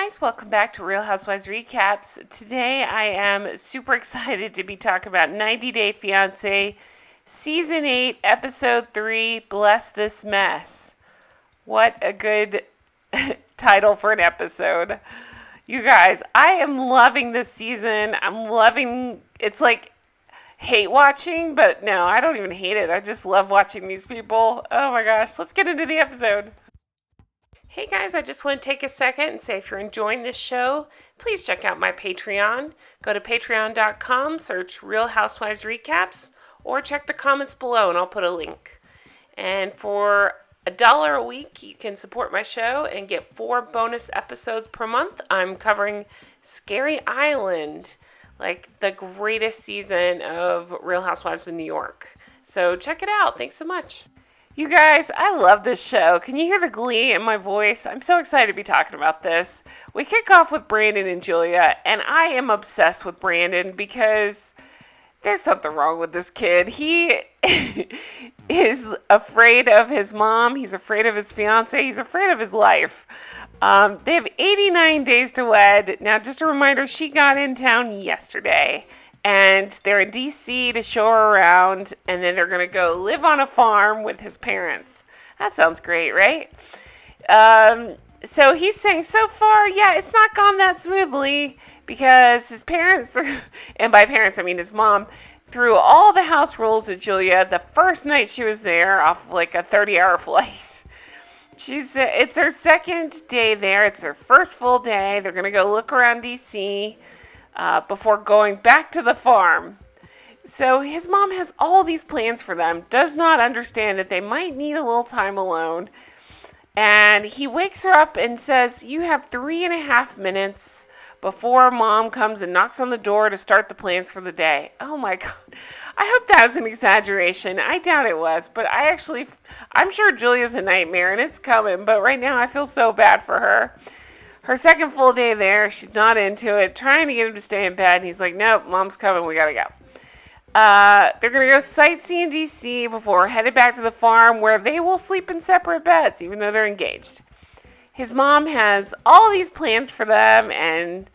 guys, welcome back to Real Housewives Recaps. Today I am super excited to be talking about 90 Day Fiancé, Season 8, Episode 3, Bless This Mess. What a good title for an episode. You guys, I am loving this season. It's like hate watching, but no, I don't even hate it. I just love watching these people. Oh my gosh, let's get into the episode. Hey guys, I just want to take a second and say if you're enjoying this show, please check out my Patreon. Go to patreon.com, search Real Housewives Recaps, or check the comments below and I'll put a link. And for $1 a week, you can support my show and get 4 bonus episodes per month. I'm covering Scary Island, like the greatest season of Real Housewives of New York. So check it out. Thanks so much. You guys, I love this show. Can you hear the glee in my voice? I'm so excited to be talking about this. We kick off with Brandon and Julia, and I am obsessed with Brandon because there's something wrong with this kid. He is afraid of his mom. He's afraid of his fiance. He's afraid of his life. They have 89 days to wed. Now, just a reminder, she got in town yesterday. And they're in D.C. to show her around, and then they're going to go live on a farm with his parents. That sounds great, right? So he's saying, so far, yeah, it's not gone that smoothly because his parents, and by parents I mean his mom, threw all the house rules at Julia the first night she was there off of like a 30-hour flight. It's her second day there. It's her first full day. They're going to go look around D.C., before going back to the farm. So his mom has all these plans for them, does not understand that they might need a little time alone. And he wakes her up and says, you have 3.5 minutes before mom comes and knocks on the door to start the plans for the day. Oh my God. I hope that was an exaggeration. I doubt it was, but I'm sure Julia's a nightmare and it's coming, but right now I feel so bad for her. Her second full day there, she's not into it, trying to get him to stay in bed. And he's like, nope, mom's coming, we gotta go. They're gonna go sightseeing in D.C. before headed back to the farm where they will sleep in separate beds, even though they're engaged. His mom has all these plans for them, and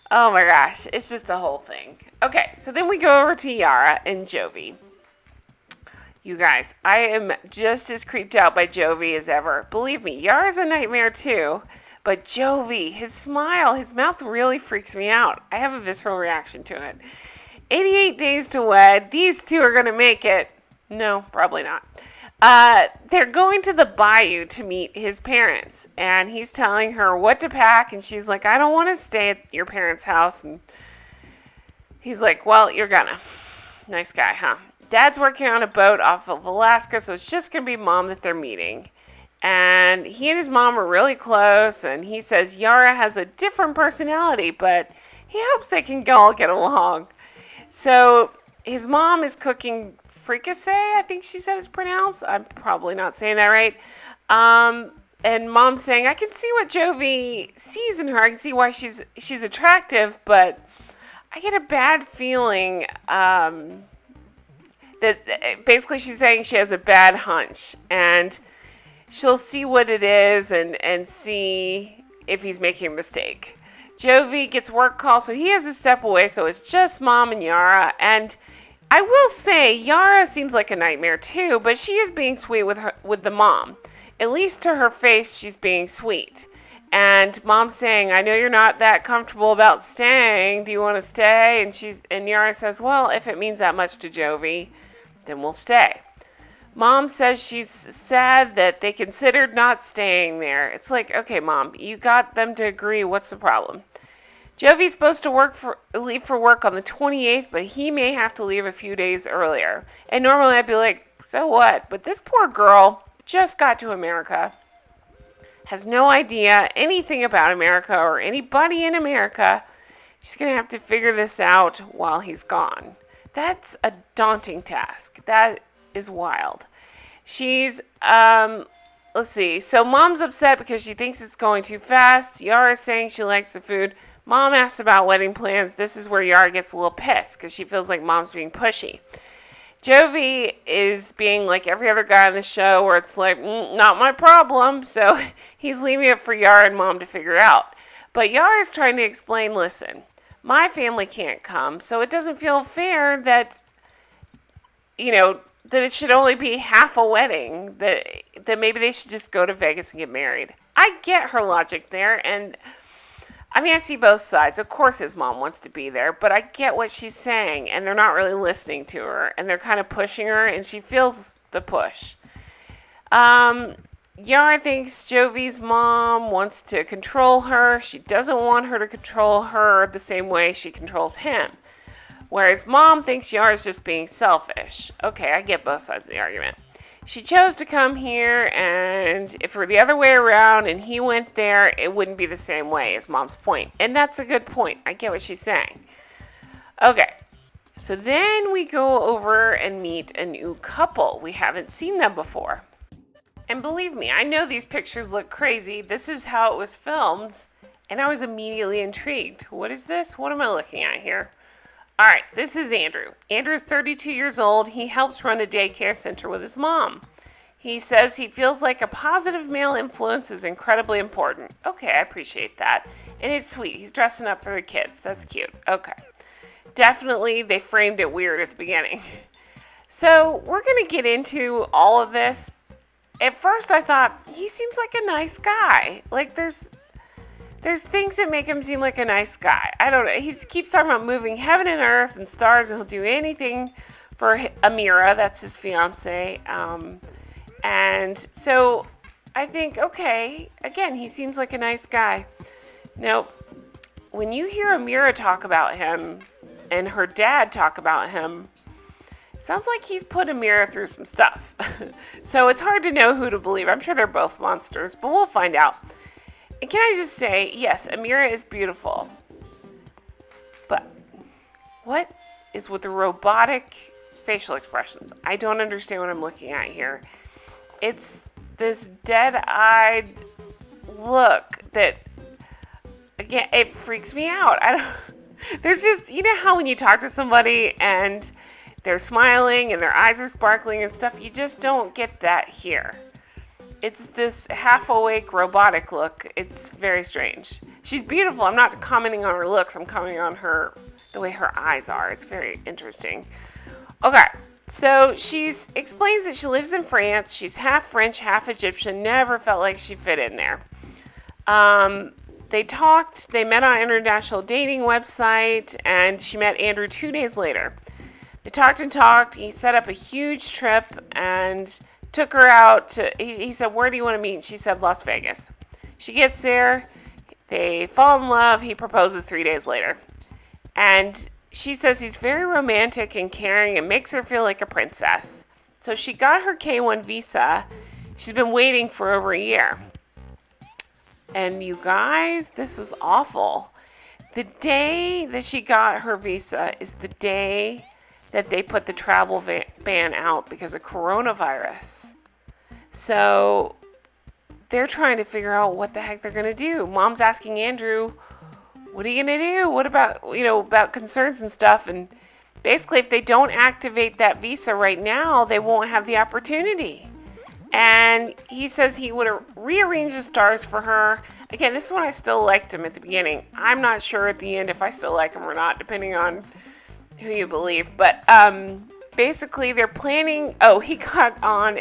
oh my gosh, it's just a whole thing. Okay, so then we go over to Yara and Jovi. You guys, I am just as creeped out by Jovi as ever. Believe me, Yara's a nightmare too. But Jovi, his smile, his mouth really freaks me out. I have a visceral reaction to it. 88 days to wed. These two are going to make it. No, probably not. They're going to the bayou to meet his parents. And he's telling her what to pack. And she's like, I don't want to stay at your parents' house. And he's like, well, you're gonna. Nice guy, huh? Dad's working on a boat off of Alaska. So it's just going to be mom that they're meeting. And he and his mom are really close, and he says Yara has a different personality, but he hopes they can all get along. So his mom is cooking fricassee, I think she said it's pronounced. I'm probably not saying that right. And mom's saying, I can see what Jovi sees in her. I can see why she's attractive, but I get a bad feeling that basically she's saying she has a bad hunch, and she'll see what it is and see if he's making a mistake. Jovi gets work call, so he has to step away, so it's just mom and Yara. And I will say, Yara seems like a nightmare too, but she is being sweet with the mom. At least to her face, she's being sweet. And mom's saying, I know you're not that comfortable about staying. Do you want to stay? And Yara says, well, if it means that much to Jovi, then we'll stay. Mom says she's sad that they considered not staying there. It's like, okay, Mom, you got them to agree. What's the problem? Jovi's supposed to leave for work on the 28th, but he may have to leave a few days earlier. And normally I'd be like, so what? But this poor girl just got to America, has no idea anything about America or anybody in America. She's going to have to figure this out while he's gone. That's a daunting task. That is wild. She's, let's see. So mom's upset because she thinks it's going too fast. Yara's saying she likes the food. Mom asks about wedding plans. This is where Yara gets a little pissed because she feels like mom's being pushy. Jovi is being like every other guy on the show where it's like, not my problem. So he's leaving it for Yara and mom to figure out. But Yara's trying to explain, listen, my family can't come, so it doesn't feel fair that, that it should only be half a wedding, that maybe they should just go to Vegas and get married. I get her logic there, and I see both sides. Of course his mom wants to be there, but I get what she's saying, and they're not really listening to her, and they're kind of pushing her, and she feels the push. Yara thinks Jovi's mom wants to control her. She doesn't want her to control her the same way she controls him. Whereas mom thinks Yara's just being selfish. Okay, I get both sides of the argument. She chose to come here, and if it were the other way around and he went there, it wouldn't be the same way, is mom's point. And that's a good point. I get what she's saying. Okay, so then we go over and meet a new couple. We haven't seen them before. And believe me, I know these pictures look crazy. This is how it was filmed, and I was immediately intrigued. What is this? What am I looking at here? All right, this is Andrew. Andrew's 32 years old. He helps run a daycare center with his mom. He says he feels like a positive male influence is incredibly important. Okay, I appreciate that. And it's sweet. He's dressing up for the kids. That's cute. Okay. Definitely, they framed it weird at the beginning. So we're going to get into all of this. At first, I thought, he seems like a nice guy. Like, there's things that make him seem like a nice guy. I don't know. He keeps talking about moving heaven and earth and stars, and he'll do anything for Amira. That's his fiance. And so I think, okay, again, he seems like a nice guy. Now, when you hear Amira talk about him and her dad talk about him, sounds like he's put Amira through some stuff. So it's hard to know who to believe. I'm sure they're both monsters, but we'll find out. And can I just say, yes, Amira is beautiful. But what is with the robotic facial expressions? I don't understand what I'm looking at here. It's this dead-eyed look that, again, it freaks me out. There's just, you know how when you talk to somebody and they're smiling and their eyes are sparkling and stuff, you just don't get that here. It's this half-awake robotic look. It's very strange. She's beautiful. I'm not commenting on her looks. I'm commenting on the way her eyes are. It's very interesting. Okay, so she explains that she lives in France. She's half French, half Egyptian. Never felt like she fit in there. They talked. They met on an international dating website, and she met Andrew 2 days later. They talked and talked. He set up a huge trip and took her out to, he said, where do you want to meet? And she said, Las Vegas. She gets there. They fall in love. He proposes 3 days later. And she says he's very romantic and caring and makes her feel like a princess. So she got her K1 visa. She's been waiting for over a year. And you guys, this was awful. The day that she got her visa is the day that they put the travel ban out because of coronavirus. So they're trying to figure out what the heck they're going to do. Mom's asking Andrew, what are you going to do? What about, about concerns and stuff? And basically, if they don't activate that visa right now, they won't have the opportunity. And he says he would rearrange the stars for her. Again, this is when I still liked him at the beginning. I'm not sure at the end if I still like him or not, depending on who you believe. But basically, they're planning. Oh, he got on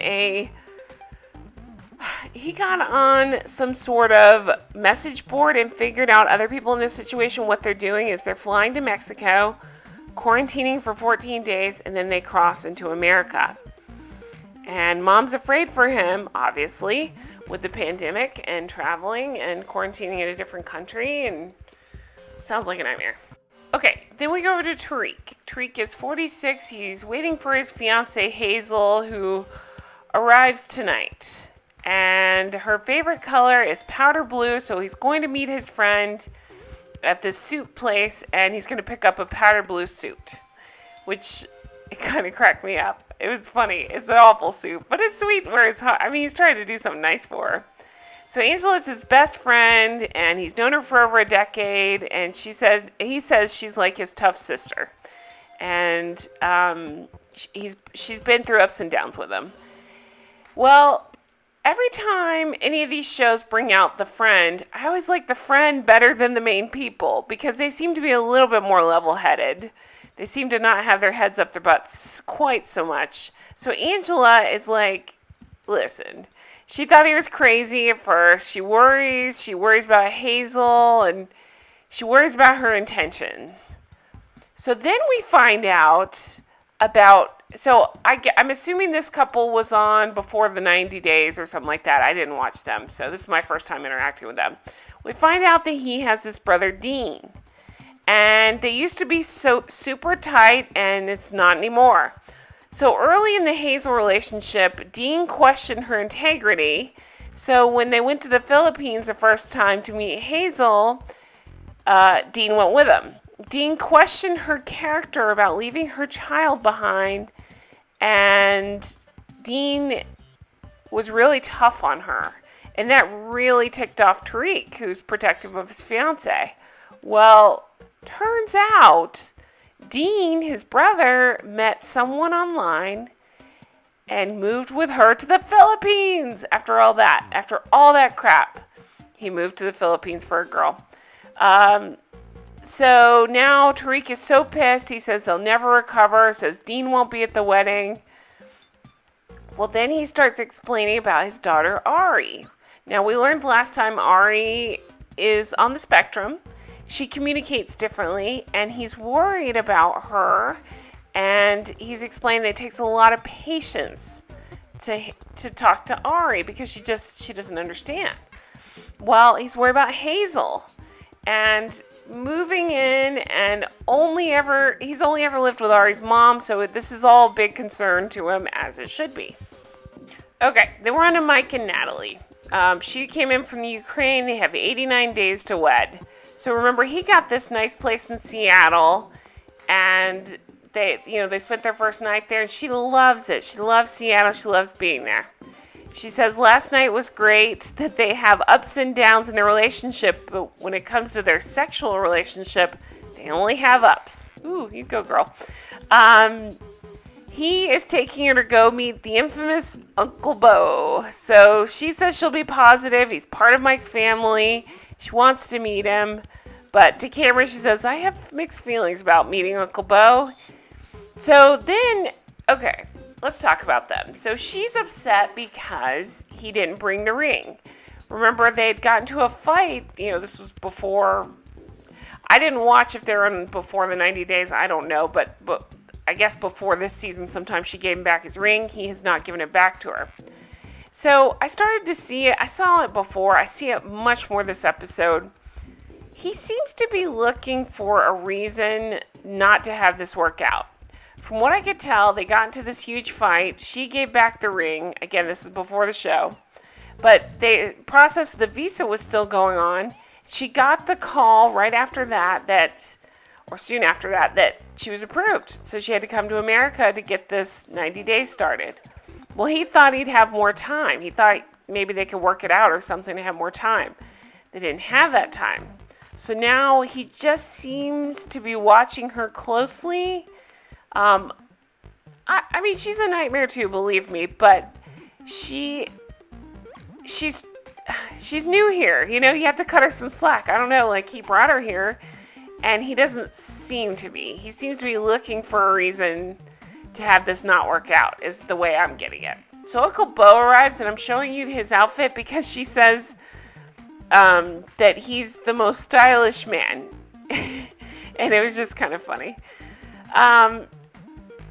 some sort of message board and figured out other people in this situation. What they're doing is they're flying to Mexico, quarantining for 14 days, and then they cross into America. And mom's afraid for him, obviously, with the pandemic and traveling and quarantining in a different country, and sounds like a nightmare. Okay, then we go over to Tariq. Tariq is 46. He's waiting for his fiancée, Hazel, who arrives tonight. And her favorite color is powder blue, so he's going to meet his friend at this suit place, and he's going to pick up a powder blue suit, which it kind of cracked me up. It was funny. It's an awful suit, but it's sweet where he's trying to do something nice for her. So Angela's his best friend, and he's known her for over a decade, and he says she's like his tough sister. And she's been through ups and downs with him. Well, every time any of these shows bring out the friend, I always like the friend better than the main people because they seem to be a little bit more level-headed. They seem to not have their heads up their butts quite so much. So Angela is like, listen, she thought he was crazy at first. She worries about Hazel, and she worries about her intentions. So then we find out about, I'm assuming this couple was on before the 90 days or something like that. I didn't watch them, so this is my first time interacting with them. We find out that he has this brother, Dean. And they used to be so super tight, and it's not anymore. So early in the Hazel relationship, Dean questioned her integrity. So when they went to the Philippines the first time to meet Hazel, Dean went with him. Dean questioned her character about leaving her child behind, and Dean was really tough on her. And that really ticked off Tariq, who's protective of his fiance. Well, turns out Dean, his brother, met someone online and moved with her to the Philippines. After all that crap, he moved to the Philippines for a girl. So now Tariq is so pissed. He says they'll never recover. Says Dean won't be at the wedding. Well, then he starts explaining about his daughter, Ari. Now, we learned last time Ari is on the spectrum. She communicates differently, and he's worried about her. And he's explained that it takes a lot of patience to talk to Ari because she doesn't understand. Well, he's worried about Hazel and moving in, and he's only ever lived with Ari's mom, so this is all a big concern to him, as it should be. Okay, then we're on to Mike and Natalie. She came in from the Ukraine. They have 89 days to wed. So remember, he got this nice place in Seattle, and they spent their first night there, and she loves it. She loves Seattle. She loves being there. She says last night was great, that they have ups and downs in their relationship, but when it comes to their sexual relationship, they only have ups. Ooh, you go, girl. He is taking her to go meet the infamous Uncle Bo. So she says she'll be positive. He's part of Mike's family. She wants to meet him. But to Cameron, she says, I have mixed feelings about meeting Uncle Bo. So then, okay, let's talk about them. So she's upset because he didn't bring the ring. Remember, they had gotten to a fight. This was before. I didn't watch if they were on before the 90 days. I don't know. But I guess before this season, sometime she gave him back his ring. He has not given it back to her. So I started to see it. I saw it before. I see it much more this episode. He seems to be looking for a reason not to have this work out. From what I could tell, they got into this huge fight. She gave back the ring. Again, this is before the show. But the process of the visa was still going on. She got the call right after that soon after that she was approved. So she had to come to America to get this 90 days started. Well, he thought he'd have more time. He thought maybe they could work it out or something to have more time. They didn't have that time. So now he just seems to be watching her closely. I mean, she's a nightmare too, believe me, but she's new here. You have to cut her some slack. I don't know, he brought her here, and he doesn't seem to be. He seems to be looking for a reason to have this not work out, is the way I'm getting it. So Uncle Bo arrives, and I'm showing you his outfit because she says that he's the most stylish man. And it was just kind of funny.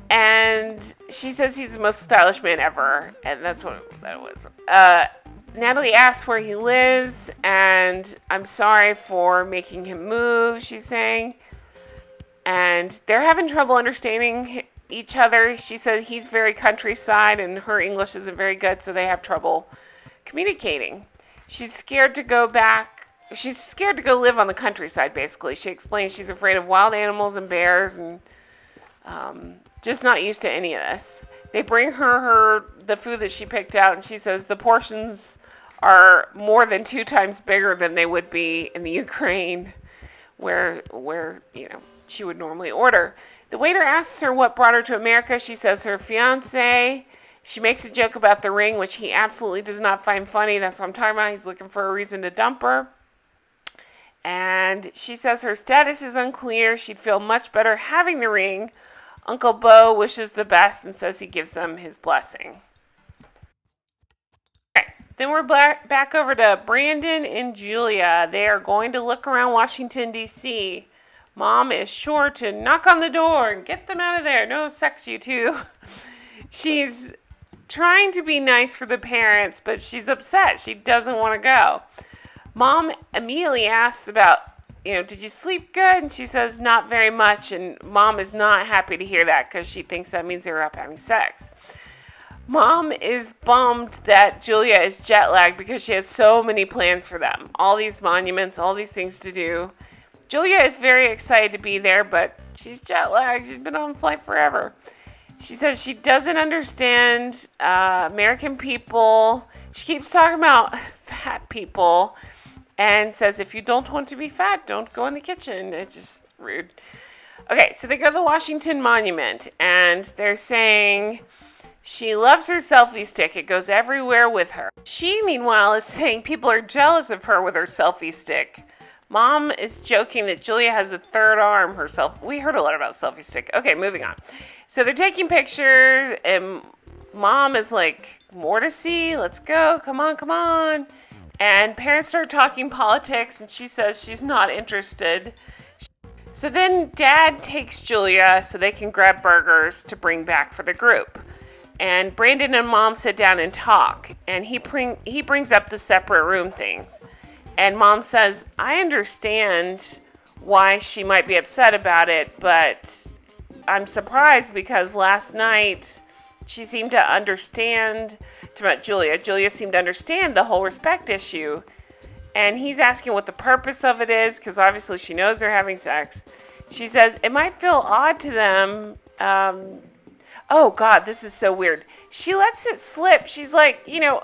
And she says he's the most stylish man ever, and that's what that was. Natalie asks where he lives, and I'm sorry for making him move, she's saying. And they're having trouble understanding each other. She said he's very countryside, and her English isn't very good, so they have trouble communicating. She's scared to go back. She's scared to go live on the countryside, basically. She explains she's afraid of wild animals and bears, and just not used to any of this. They bring her the food that she picked out, and she says the portions are more than 2 times bigger than they would be in the Ukraine, where she would normally order. The waiter asks her what brought her to America. She says her fiance. She makes a joke about the ring, which he absolutely does not find funny. That's what I'm talking about. He's looking for a reason to dump her. And she says her status is unclear. She'd feel much better having the ring. Uncle Beau wishes the best and says he gives them his blessing. Okay, then we're back over to Brandon and Julia. They are going to look around Washington, D.C. Mom is sure to knock on the door and get them out of there. No sex, you two. She's trying to be nice for the parents, but she's upset. She doesn't want to go. Mom immediately asks about, did you sleep good? And she says, not very much. And Mom is not happy to hear that because she thinks that means they were up having sex. Mom is bummed that Julia is jet lagged because she has so many plans for them. All these monuments, all these things to do. Julia is very excited to be there, but she's jet lagged. She's been on flight forever. She says she doesn't understand American people. She keeps talking about fat people. And says, if you don't want to be fat, don't go in the kitchen. It's just rude. Okay, so they go to the Washington Monument, and they're saying she loves her selfie stick. It goes everywhere with her. She, meanwhile, is saying people are jealous of her with her selfie stick. Mom is joking that Julia has a third arm herself. We heard a lot about selfie stick. Okay, moving on. So they're taking pictures, and Mom is like, more to see. Let's go. Come on, come on. And parents start talking politics, and she says she's not interested. So then Dad takes Julia so they can grab burgers to bring back for the group. And Brandon and Mom sit down and talk, and he brings up the separate room things. And Mom says, I understand why she might be upset about it, but I'm surprised because last night she seemed to understand, about Julia. Julia seemed to understand the whole respect issue. And he's asking what the purpose of it is, because obviously she knows they're having sex. She says, it might feel odd to them. Oh, God, this is so weird. She lets it slip. She's like, I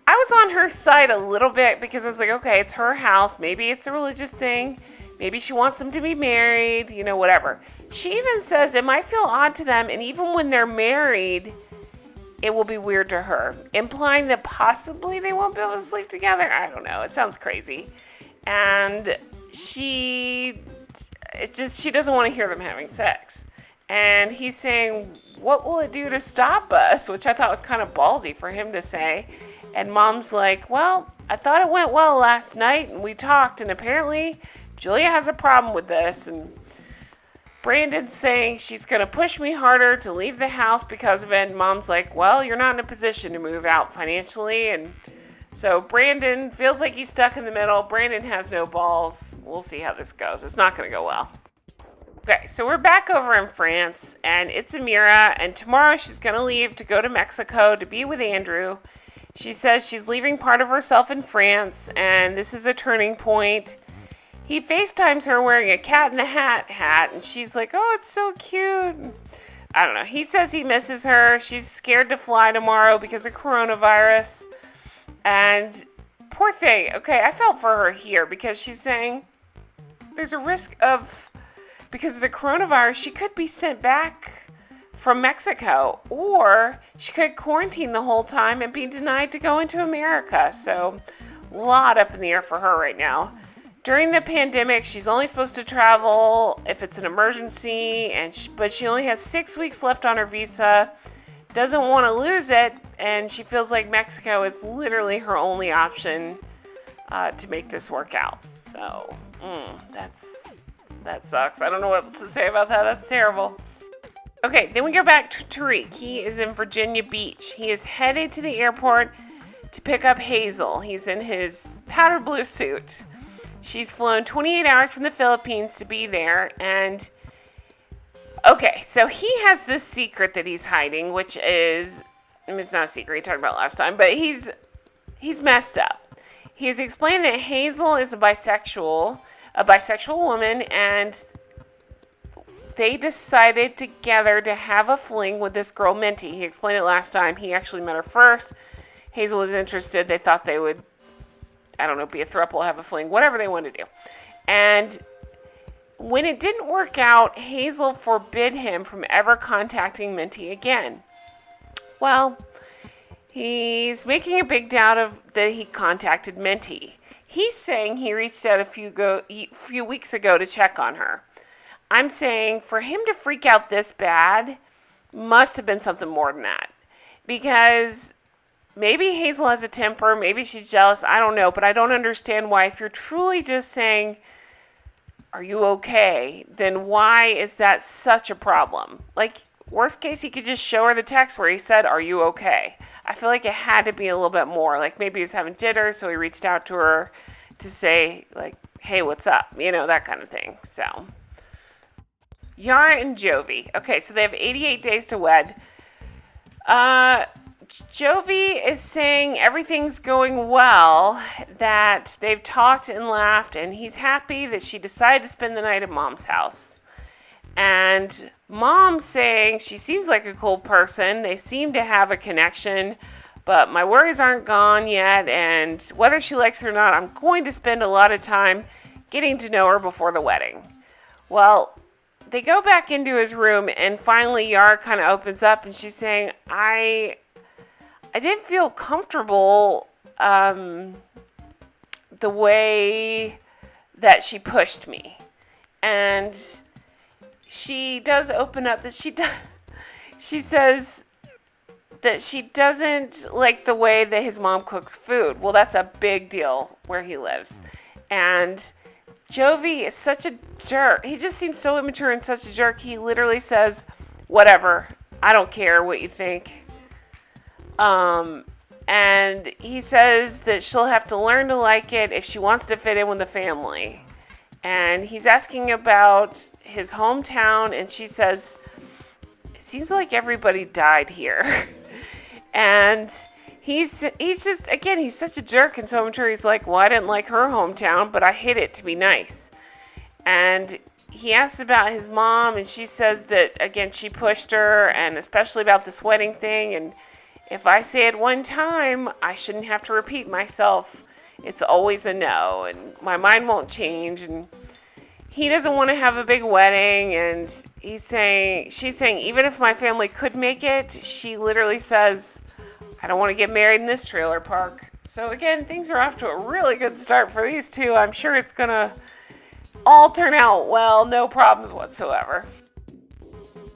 was on her side a little bit because I was like, okay, it's her house. Maybe it's a religious thing. Maybe she wants them to be married, whatever. She even says it might feel odd to them, and even when they're married, it will be weird to her, implying that possibly they won't be able to sleep together. I don't know. It sounds crazy. And she doesn't want to hear them having sex. And he's saying, what will it do to stop us? Which I thought was kind of ballsy for him to say. And Mom's like, well, I thought it went well last night, and we talked, and apparently Julia has a problem with this. And Brandon's saying she's going to push me harder to leave the house because of it. And Mom's like, well, you're not in a position to move out financially. And so Brandon feels like he's stuck in the middle. Brandon has no balls. We'll see how this goes. It's not going to go well. Okay, so we're back over in France, and it's Amira. And tomorrow she's going to leave to go to Mexico to be with Andrew. She says she's leaving part of herself in France, and this is a turning point. He FaceTimes her wearing a Cat in the hat, and she's like, oh, it's so cute. I don't know. He says he misses her. She's scared to fly tomorrow because of coronavirus. And poor thing. Okay, I felt for her here because she's saying there's a risk of, because of the coronavirus, she could be sent back from Mexico, or she could quarantine the whole time and be denied to go into America. So a lot up in the air for her right now. During the pandemic, she's only supposed to travel if it's an emergency, but she only has 6 weeks left on her visa, doesn't want to lose it, and she feels like Mexico is literally her only option to make this work out. So, that sucks. I don't know what else to say about that. That's terrible. Okay, then we go back to Tariq. He is in Virginia Beach. He is headed to the airport to pick up Hazel. He's in his powder blue suit. She's flown 28 hours from the Philippines to be there. And, okay, so he has this secret that he's hiding, which is, it's not a secret, he talked about it last time, but he's messed up. He's explained that Hazel is a bisexual woman, and they decided together to have a fling with this girl, Minty. He explained it last time. He actually met her first. Hazel was interested. They thought they would, be a throuple, have a fling, whatever they wanted to do. And when it didn't work out, Hazel forbid him from ever contacting Minty again. Well, He's making a big doubt of that he contacted Minty. He's saying he reached out a few weeks ago to check on her. I'm saying for him to freak out this bad must have been something more than that. Because maybe Hazel has a temper, maybe she's jealous, I don't know, but I don't understand why if you're truly just saying, are you okay? Then why is that such a problem? Like, worst case, he could just show her the text where he said, are you okay? I feel like it had to be a little bit more. Like, maybe he was having jitters, so he reached out to her to say, like, hey, what's up? You know, that kind of thing. So, Yara and Jovi. Okay, so they have 88 days to wed. Jovi is saying everything's going well, that they've talked and laughed, and he's happy that she decided to spend the night at Mom's house. And Mom's saying she seems like a cool person. They seem to have a connection, but my worries aren't gone yet, and whether she likes her or not, I'm going to spend a lot of time getting to know her before the wedding. Well, they go back into his room, and finally Yara kind of opens up, and she's saying, I didn't feel comfortable the way that she pushed me. And she does open up that she says that she doesn't like the way that his mom cooks food. Well, that's a big deal where he lives. And Jovi is such a jerk. He just seems so immature and such a jerk. He literally says, whatever, I don't care what you think. And he says that she'll have to learn to like it if she wants to fit in with the family. And he's asking about his hometown, and she says, it seems like everybody died here. And he's just, again, he's such a jerk and so immature. He's like, well, I didn't like her hometown, but I hid it to be nice. And he asks about his mom, and she says that, again, she pushed her, and especially about this wedding thing, and if I say it one time, I shouldn't have to repeat myself. It's always a no, and my mind won't change. And he doesn't want to have a big wedding, and she's saying, even if my family could make it, she literally says, I don't want to get married in this trailer park. So again, things are off to a really good start for these two. I'm sure it's going to all turn out well, no problems whatsoever.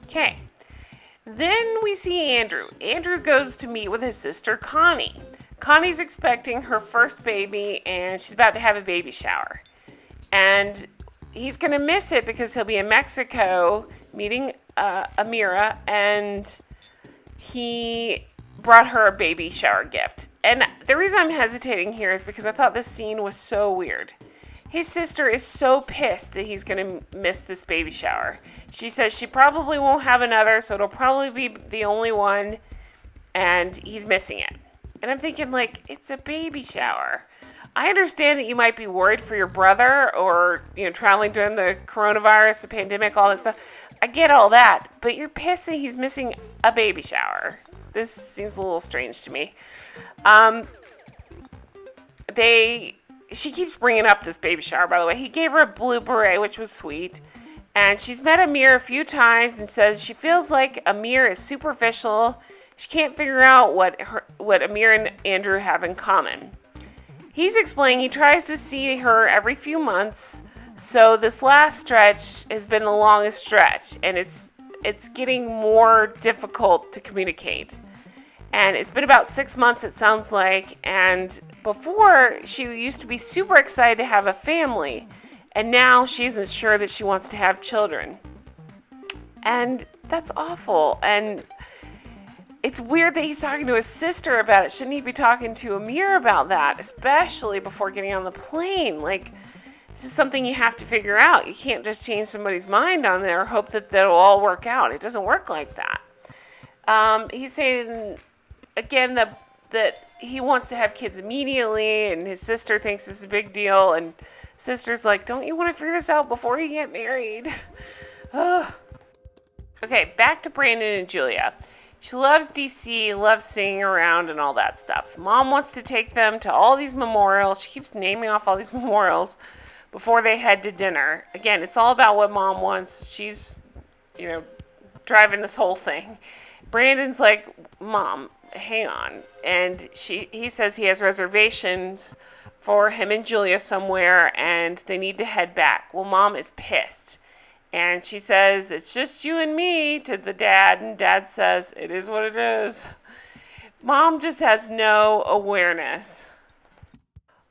Okay. Then we see Andrew. Andrew goes to meet with his sister, Connie. Connie's expecting her first baby, and she's about to have a baby shower. And he's going to miss it because he'll be in Mexico meeting Amira, and he brought her a baby shower gift. And the reason I'm hesitating here is because I thought this scene was so weird. His sister is so pissed that he's going to miss this baby shower. She says she probably won't have another, so it'll probably be the only one, and he's missing it. And I'm thinking, like, it's a baby shower. I understand that you might be worried for your brother or, traveling during the coronavirus, the pandemic, all that stuff. I get all that, but you're pissed that he's missing a baby shower. This seems a little strange to me. She keeps bringing up this baby shower, by the way. He gave her a blue beret, which was sweet. And she's met Amira a few times and says she feels like Amira is superficial. She can't figure out what Amira and Andrew have in common. He's explaining he tries to see her every few months. So this last stretch has been the longest stretch. And it's getting more difficult to communicate. And it's been about 6 months, it sounds like. And before, she used to be super excited to have a family. And now she isn't sure that she wants to have children. And that's awful. And it's weird that he's talking to his sister about it. Shouldn't he be talking to Amira about that? Especially before getting on the plane. Like, this is something you have to figure out. You can't just change somebody's mind on there or hope that that'll all work out. It doesn't work like that. He's saying, again, that he wants to have kids immediately, and his sister thinks this is a big deal, and sister's like, don't you want to figure this out before you get married? Ugh. Okay, back to Brandon and Julia. She loves DC, loves singing around and all that stuff. Mom wants to take them to all these memorials. She keeps naming off all these memorials before they head to dinner. Again, it's all about what Mom wants. She's, driving this whole thing. Brandon's like, Mom, hang on. And he says he has reservations for him and Julia somewhere, and they need to head back. Well, Mom is pissed. And she says, it's just you and me to the dad. And Dad says, it is what it is. Mom just has no awareness.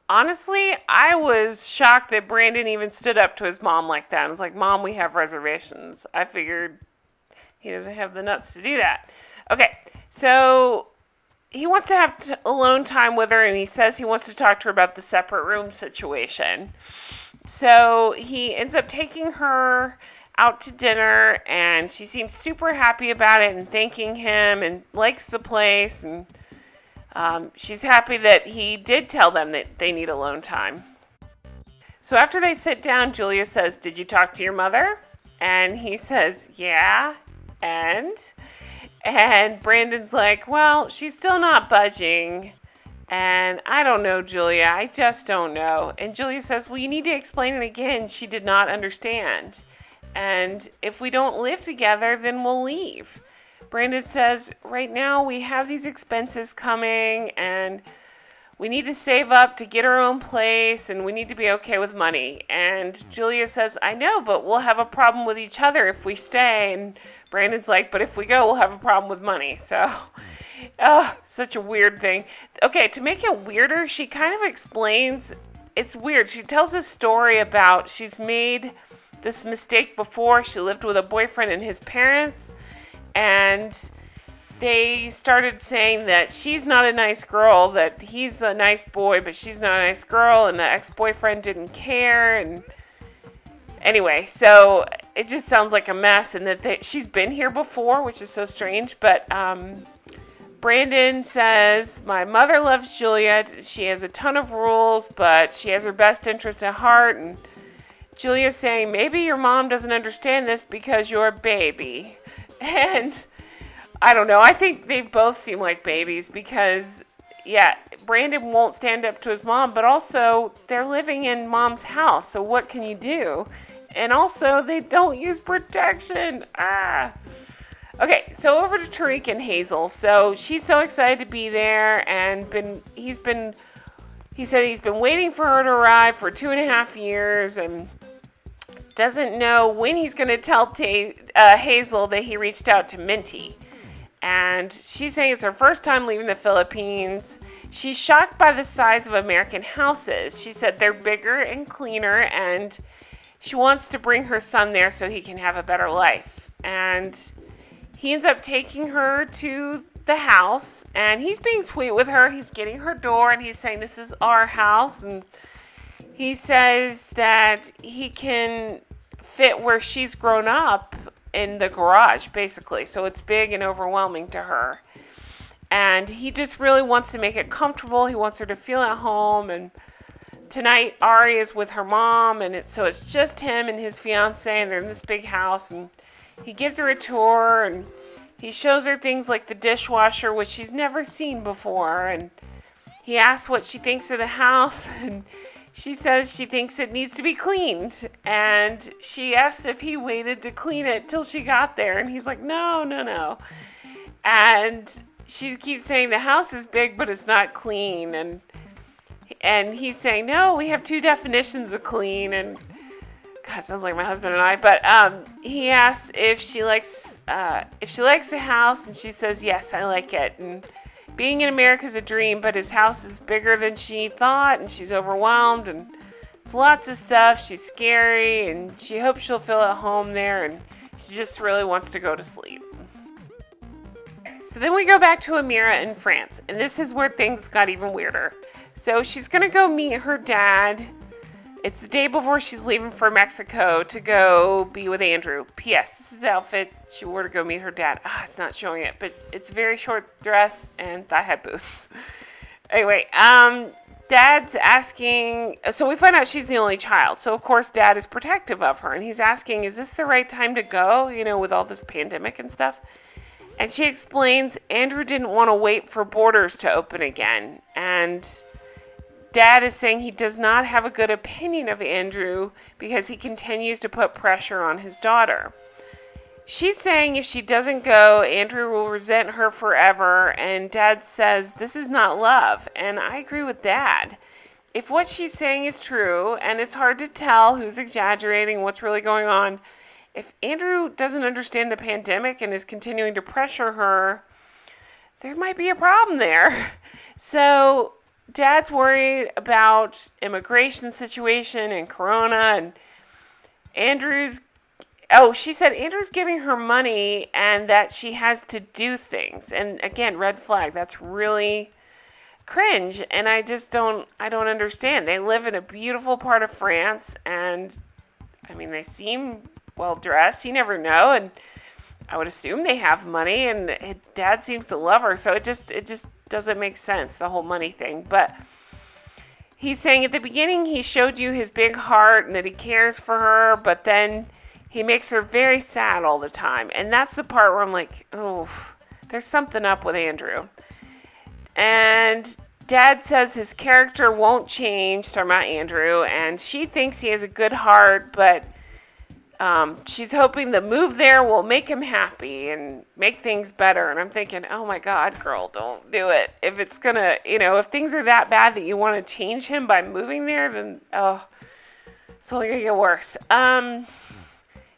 Honestly, I was shocked that Brandon even stood up to his mom like that. I was like, Mom, we have reservations. I figured he doesn't have the nuts to do that. Okay, so he wants to have alone time with her, and he says he wants to talk to her about the separate room situation. So he ends up taking her out to dinner, and she seems super happy about it and thanking him and likes the place. And she's happy that he did tell them that they need alone time. So after they sit down, Julia says, did you talk to your mother? And he says, yeah. And Brandon's like, well, she's still not budging. And I don't know, Julia. I just don't know. And Julia says, well, you need to explain it again. She did not understand. And if we don't live together, then we'll leave. Brandon says, right now we have these expenses coming, and we need to save up to get our own place, and we need to be okay with money. And Julia says, I know, but we'll have a problem with each other if we stay. And Brandon's like, but if we go, we'll have a problem with money. So, such a weird thing. Okay, to make it weirder, she kind of explains, it's weird. She tells a story about she's made this mistake before. She lived with a boyfriend and his parents, and they started saying that she's not a nice girl, that he's a nice boy, but she's not a nice girl, and the ex-boyfriend didn't care. And anyway, so it just sounds like a mess, and that she's been here before, which is so strange. But Brandon says, my mother loves Juliet. She has a ton of rules, but she has her best interest at heart. And Julia's saying, maybe your mom doesn't understand this because you're a baby. And I don't know. I think they both seem like babies because, yeah, Brandon won't stand up to his mom, but also they're living in mom's house. So what can you do? And also they don't use protection. Okay, so over to Tariq and Hazel. So she's so excited to be there, and he said he's been waiting for her to arrive for 2.5 years, and doesn't know when he's going to tell Hazel that he reached out to Minty. And she's saying it's her first time leaving the Philippines. She's shocked by the size of American houses. She said they're bigger and cleaner, and she wants to bring her son there so he can have a better life. And he ends up taking her to the house, and he's being sweet with her. He's getting her door, and he's saying, this is our house. And he says that he can fit where she's grown up in the garage, basically. So it's big and overwhelming to her. And he just really wants to make it comfortable. He wants her to feel at home. And tonight, Ari is with her mom, and so it's just him and his fiance, and they're in this big house. And he gives her a tour, and he shows her things like the dishwasher, which she's never seen before. And he asks what she thinks of the house, and she says she thinks it needs to be cleaned. And she asks if he waited to clean it till she got there. And he's like, no. And she keeps saying the house is big, but it's not clean. And he's saying, no, we have two definitions of clean. And God, sounds like my husband and I. But he asks if she likes the house, and she says, yes, I like it. And being in America is a dream, but his house is bigger than she thought, and she's overwhelmed, and it's lots of stuff. She's scary, and she hopes she'll feel at home there, and she just really wants to go to sleep. So then we go back to Amira in France, and this is where things got even weirder. So she's going to go meet her dad. It's the day before she's leaving for Mexico to go be with Andrew. P.S. This is the outfit she wore to go meet her dad. It's not showing it, but it's a very short dress and thigh-high boots. Anyway, Dad's asking... So we find out she's the only child. So, of course, Dad is protective of her. And he's asking, is this the right time to go, with all this pandemic and stuff? And she explains Andrew didn't want to wait for borders to open again. And Dad is saying he does not have a good opinion of Andrew because he continues to put pressure on his daughter. She's saying if she doesn't go, Andrew will resent her forever. And Dad says this is not love. And I agree with Dad. If what she's saying is true, and it's hard to tell who's exaggerating, what's really going on, if Andrew doesn't understand the pandemic and is continuing to pressure her, there might be a problem there. So Dad's worried about immigration situation and Corona, and she said Andrew's giving her money and that she has to do things. And again, red flag. That's really cringe. And I don't understand. They live in a beautiful part of France, and I mean, they seem well dressed. You never know. And I would assume they have money, and Dad seems to love her. So it just doesn't make sense, the whole money thing. But he's saying at the beginning he showed you his big heart and that he cares for her, but then he makes her very sad all the time. And that's the part where I'm like, oh, there's something up with Andrew. And Dad says his character won't change, talking about Andrew, and she thinks he has a good heart, but she's hoping the move there will make him happy and make things better. And I'm thinking, oh my God, girl, don't do it. If it's gonna, if things are that bad that you want to change him by moving there, then, it's only gonna get worse.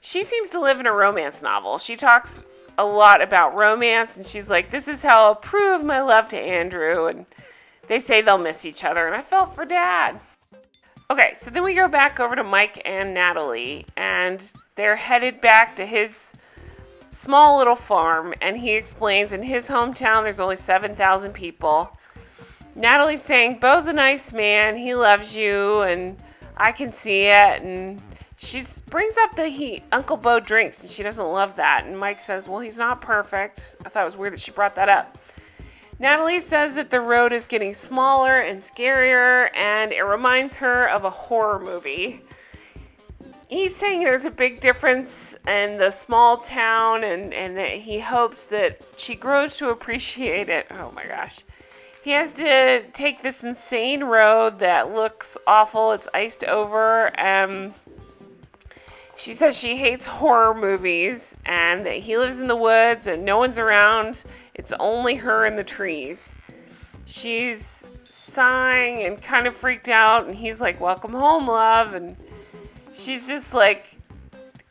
She seems to live in a romance novel. She talks a lot about romance, and she's like, this is how I'll prove my love to Andrew. And they say they'll miss each other, and I felt for Dad. Okay, so then we go back over to Mike and Natalie, and they're headed back to his small little farm, and he explains in his hometown there's only 7,000 people. Natalie's saying, Beau's a nice man, he loves you, and I can see it, and she brings up that Uncle Beau drinks, and she doesn't love that, and Mike says, well, he's not perfect. I thought it was weird that she brought that up. Natalie says that the road is getting smaller and scarier, and it reminds her of a horror movie. He's saying there's a big difference in the small town, and that he hopes that she grows to appreciate it. Oh my gosh. He has to take this insane road that looks awful. It's iced over. She says she hates horror movies, and that he lives in the woods and no one's around. It's only her and the trees. She's sighing and kind of freaked out, and he's like, welcome home, love. And she's just like,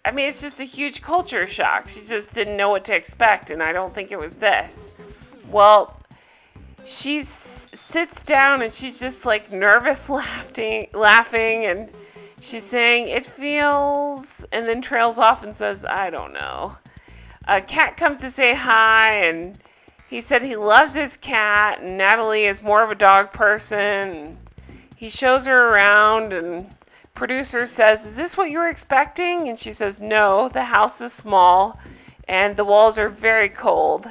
it's just a huge culture shock. She just didn't know what to expect, and I don't think it was this. Well, she sits down, and she's just like nervous laughing, and she's saying, it feels, and then trails off and says, I don't know. A cat comes to say hi, and he said he loves his cat, and Natalie is more of a dog person. He shows her around, and producer says, is this what you were expecting? And she says, no, the house is small, and the walls are very cold.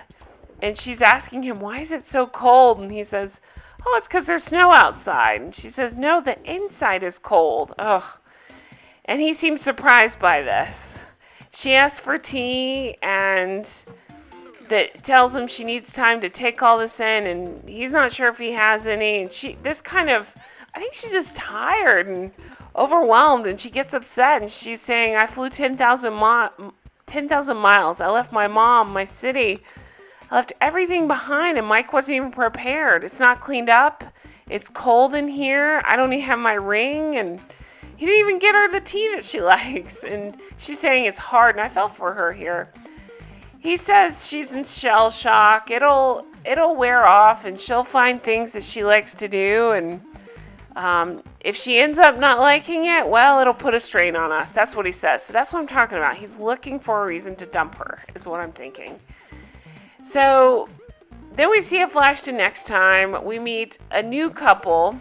And she's asking him, why is it so cold? And he says, oh, it's because there's snow outside. And she says, no, the inside is cold. Ugh. And he seems surprised by this. She asks for tea, and that tells him she needs time to take all this in, and he's not sure if he has any. And I think she's just tired and overwhelmed, and she gets upset, and she's saying, I flew 10,000 miles. I left my mom, my city. I left everything behind, and Mike wasn't even prepared. It's not cleaned up. It's cold in here. I don't even have my ring, and he didn't even get her the tea that she likes. And she's saying it's hard, and I felt for her here. He says she's in shell shock. It'll wear off, and she'll find things that she likes to do. And if she ends up not liking it, well, it'll put a strain on us. That's what he says. So that's what I'm talking about. He's looking for a reason to dump her, is what I'm thinking. So then we see a flash to next time. We meet a new couple.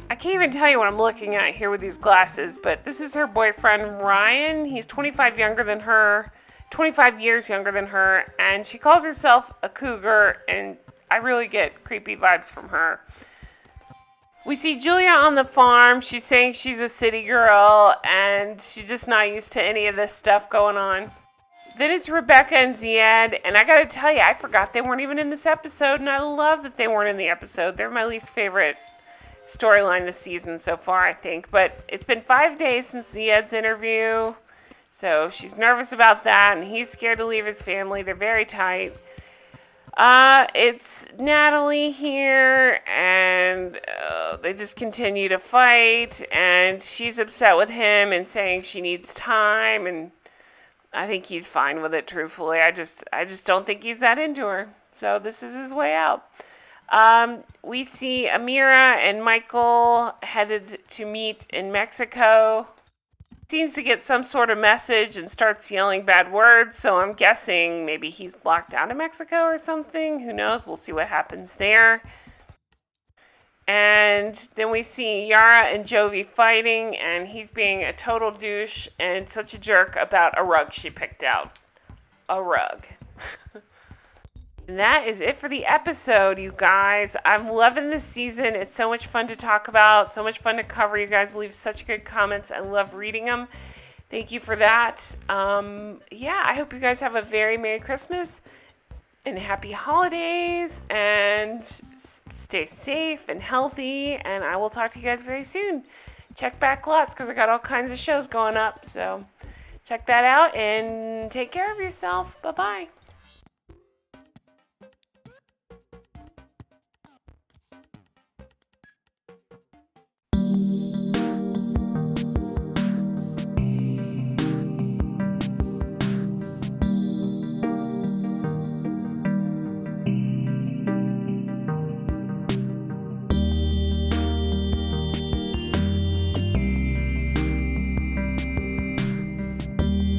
I can't even tell you what I'm looking at here with these glasses, but this is her boyfriend, Ryan. He's 25 years younger than her, and she calls herself a cougar, and I really get creepy vibes from her. We see Julia on the farm. She's saying she's a city girl, and she's just not used to any of this stuff going on. Then it's Rebecca and Zied, and I gotta tell you, I forgot they weren't even in this episode, and I love that they weren't in the episode. They're my least favorite storyline this season so far, I think. But it's been 5 days since Zied's interview. So she's nervous about that, and he's scared to leave his family. They're very tight. It's Natalie here, and they just continue to fight, and she's upset with him and saying she needs time, and I think he's fine with it, truthfully. I just don't think he's that into her. So this is his way out. We see Amira and Michael headed to meet in Mexico. Seems to get some sort of message and starts yelling bad words, so I'm guessing maybe he's blocked out of Mexico or something. Who knows? We'll see what happens there. And then we see Yara and Jovi fighting, and he's being a total douche and such a jerk about a rug she picked out. A rug. And that is it for the episode, you guys. I'm loving this season. It's so much fun to talk about, so much fun to cover. You guys leave such good comments. I love reading them. Thank you for that. I hope you guys have a very Merry Christmas and happy holidays, and stay safe and healthy, and I will talk to you guys very soon. Check back lots because I got all kinds of shows going up, so check that out and take care of yourself. Bye-bye.